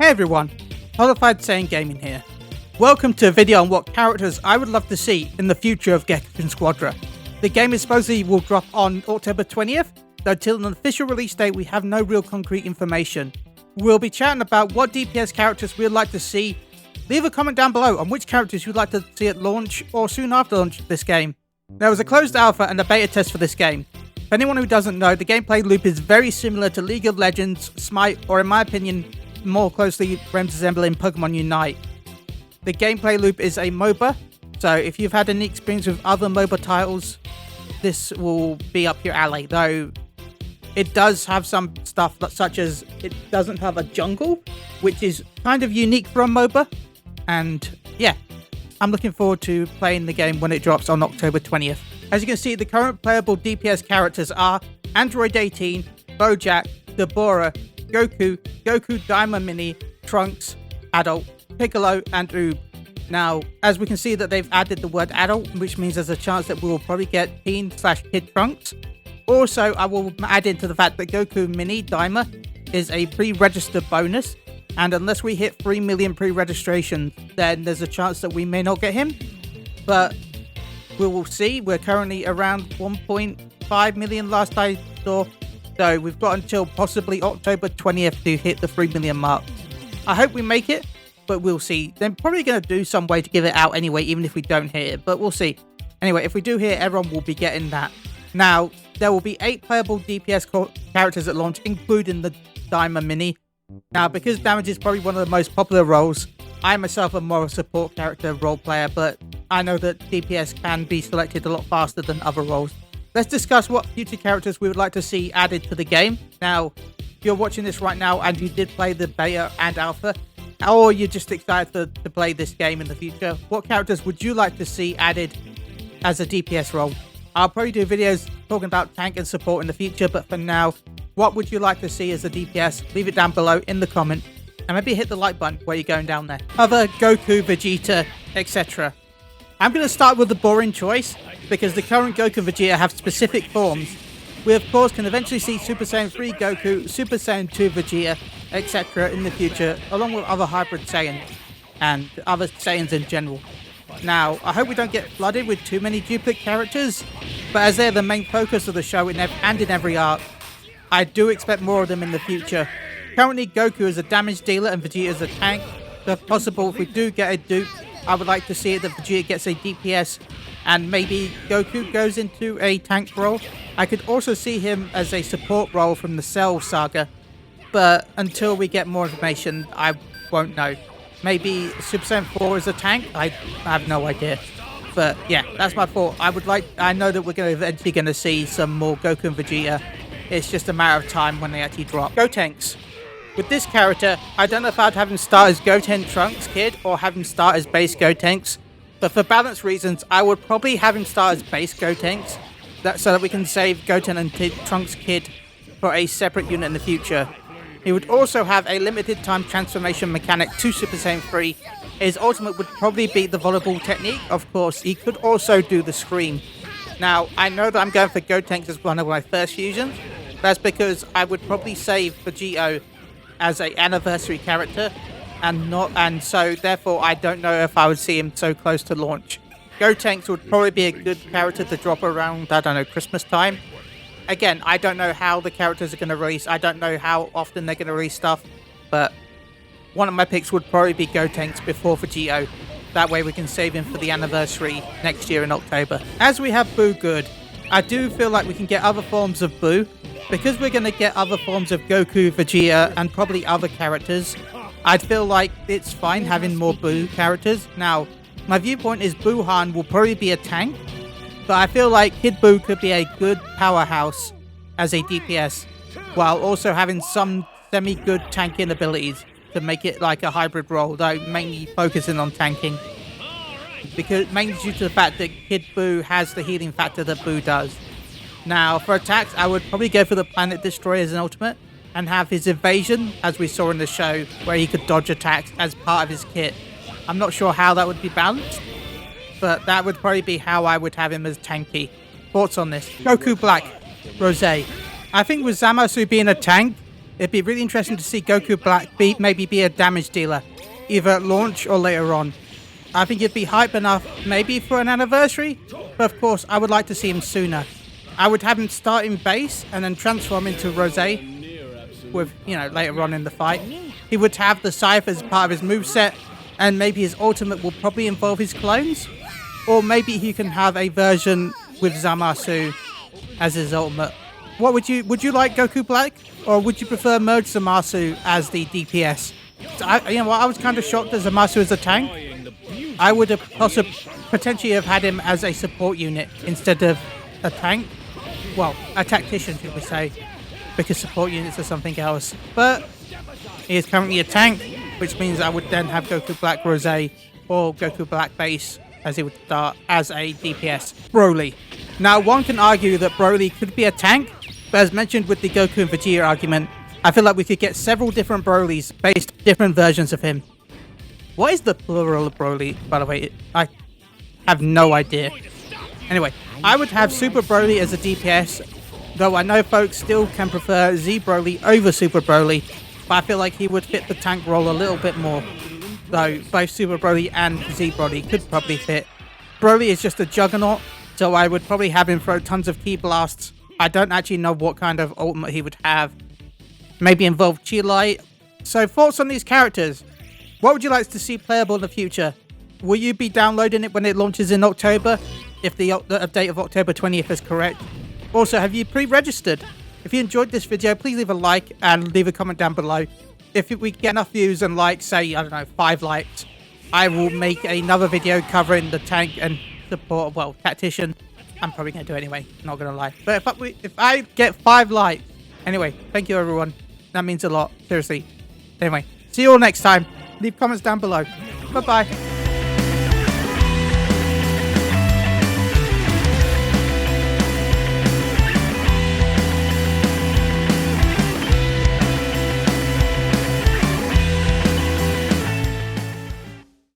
Hey everyone, Qualified Saiyan Gaming here. Welcome to a video on what characters I would love to see in the future of Gekishin Squ4dra. The game is supposedly will drop on October 20th, though till an official release date we have no real concrete information. We'll be chatting about what DPS characters we'd like to see. Leave a comment down below on which characters you'd like to see at launch or soon after launch of this game. There was a closed alpha and a beta test for this game. For anyone who doesn't know, the gameplay loop is very similar to League of Legends, Smite, or in my opinion, more closely resembling Pokemon Unite. The gameplay loop is a MOBA, so if you've had any experience with other MOBA titles, this will be up your alley, though it does have some stuff such as it doesn't have a jungle, which is kind of unique for a MOBA, and yeah, I'm looking forward to playing the game when it drops on October 20th. As you can see, the current playable DPS characters are Android 18, Bojack, Deborah, Goku, Goku Daima Mini, Trunks, Adult, Piccolo, and Oob. Now, as we can see that they've added the word adult, which means there's a chance that we will probably get teen/kid Trunks. Also, I will add into the fact that Goku Mini Daima is a pre-registered bonus, and unless we hit 3 million pre-registrations, then there's a chance that we may not get him. But we will see. We're currently around 1.5 million last I saw, so we've got until possibly October 20th to hit the 3 million mark. I hope we make it, but we'll see. They're probably going to do some way to give it out anyway, even if we don't hit it, but we'll see. Anyway, if we do hit it, everyone will be getting that. Now, there will be 8 playable DPS characters at launch, including the Daima Mini. Now, because damage is probably one of the most popular roles, I myself am more a support character role player, but I know that DPS can be selected a lot faster than other roles. Let's discuss what future characters we would like to see added to the game. Now, if you're watching this right now and you did play the beta and alpha, or you're just excited to play this game in the future, what characters would you like to see added as a DPS role? I'll probably do videos talking about tank and support in the future, but for now, what would you like to see as a DPS? Leave it down below in the comment, and maybe hit the like button where you're going down there. Other Goku, Vegeta, etc. I'm going to start with the boring choice, because the current Goku and Vegeta have specific forms. We of course can eventually see Super Saiyan 3 Goku, Super Saiyan 2 Vegeta, etc. in the future, along with other hybrid Saiyans, and other Saiyans in general. Now, I hope we don't get flooded with too many duplicate characters, but as they're the main focus of the show and in every arc, I do expect more of them in the future. Currently, Goku is a damage dealer and Vegeta is a tank, so if possible, if we do get a dupe, I would like to see it that Vegeta gets a DPS and maybe Goku goes into a tank role. I could also see him as a support role from the Cell saga, but until we get more information, I won't know. Maybe Super Saiyan 4 is a tank? I have no idea. But yeah, that's my thought. I know that we're eventually going to see some more Goku and Vegeta. It's just a matter of time when they actually drop. Gotenks. With this character, I don't know if I'd have him start as Goten Trunks Kid or have him start as base Gotenks. But for balance reasons, I would probably have him start as base Gotenks, so that we can save Goten and Trunks Kid for a separate unit in the future. He would also have a limited time transformation mechanic to Super Saiyan 3. His ultimate would probably be the volleyball technique. Of course, he could also do the scream. Now, I know that I'm going for Gotenks as one of my first fusions. That's because I would probably save Vegito as an anniversary character, and so therefore I don't know if I would see him so close to launch. Gotenks would probably be a good character to drop around, I don't know, Christmas time. Again, I don't know how the characters are going to release. I don't know how often they're going to release stuff, but one of my picks would probably be Gotenks before Vegito. That way we can save him for the anniversary next year in October. As we have Boo Good, I do feel like we can get other forms of Boo. Because we're going to get other forms of Goku, Vegeta, and probably other characters, I feel like it's fine having more Boo characters. Now, my viewpoint is Boo-han will probably be a tank, but I feel like Kid Boo could be a good powerhouse as a DPS, while also having some semi-good tanking abilities to make it like a hybrid role, though mainly focusing on tanking. Because mainly due to the fact that Kid Boo has the healing factor that Boo does. Now, for attacks, I would probably go for the Planet Destroyer as an ultimate, and have his evasion, as we saw in the show, where he could dodge attacks as part of his kit. I'm not sure how that would be balanced, but that would probably be how I would have him as tanky. Thoughts on this? Goku Black, Rosé. I think with Zamasu being a tank, It'd be really interesting to see Goku Black maybe be a damage dealer, either at launch or later on. I think it'd be hype enough maybe for an anniversary, but of course I would like to see him sooner. I would have him start in base and then transform into Rose with, later on in the fight. He would have the Scythe as part of his moveset, and maybe his ultimate will probably involve his clones. Or maybe he can have a version with Zamasu as his ultimate. What would you like Goku Black? Or would you prefer merge Zamasu as the DPS? I was kind of shocked that Zamasu is a tank. I would have potentially have had him as a support unit instead of a tank. Well, a tactician, should we say, because support units are something else. But he is currently a tank, which means I would then have Goku Black Rose or Goku Black Base as he would start as a DPS. Broly. Now, one can argue that Broly could be a tank, but as mentioned with the Goku and Vegeta argument, I feel like we could get several different Brolys based on different versions of him. What is the plural of Broly, by the way? I have no idea. Anyway, I would have Super Broly as a DPS, though I know folks still can prefer Z Broly over Super Broly, but I feel like he would fit the tank role a little bit more. Though both Super Broly and Z Broly could probably fit. Broly is just a juggernaut, so I would probably have him throw tons of ki blasts. I don't actually know what kind of ultimate he would have. Maybe involve Chi Light. So thoughts on these characters? What would you like to see playable in the future? Will you be downloading it when it launches in October? If the update of October 20th is correct. Also, have you pre-registered? If you enjoyed this video, please leave a like and leave a comment down below. If we get enough views and likes, say, I don't know, 5 likes, I will make another video covering the tank and support, well, tactician. I'm probably going to do it anyway, not going to lie. But if I get 5 likes, anyway, thank you everyone. That means a lot, seriously. Anyway, see you all next time. Leave comments down below. Bye-bye.